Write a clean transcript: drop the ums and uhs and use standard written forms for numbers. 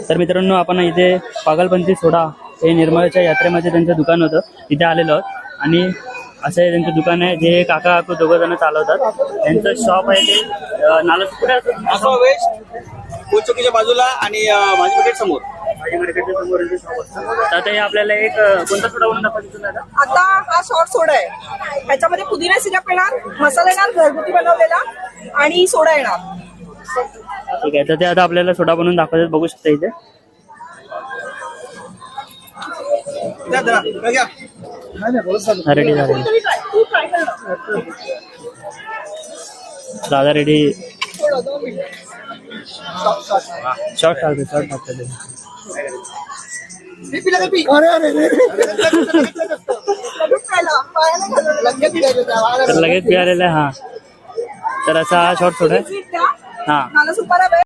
तर मित्रांनो, आपण इथे पागलपंथी सोडा हे निर्मळच्या यात्रेमध्ये त्यांचं दुकान होतं, तिथे आलेलो आहोत. आणि असं हे त्यांचं दुकान आहे जे काका काकू दोघं जण चालवतात. त्यांचं शॉप आहे ते नाला कुठे चौकीच्या बाजूला आणि भाजी मार्केट समोर. आता हे आपल्याला एक कोणता सोडा बनवून दाखवायचं दादा? आता हा शॉर्ट सोडा आहे, ह्याच्यामध्ये पुदिना सिरप येणार, मसाला येणार घरगुती बनवलेला आणि सोडा येणार. ठीक आहे, तर ते आता आपल्याला सोडा बनवून दाखवायचं, बघू शकता इथे. रेडी झाले दादा, रेडी. शॉर्ट टाकतो तर लगेच पिळालेला आहे. हा, तर असा हा शॉर्ट सोडा आहे. हा.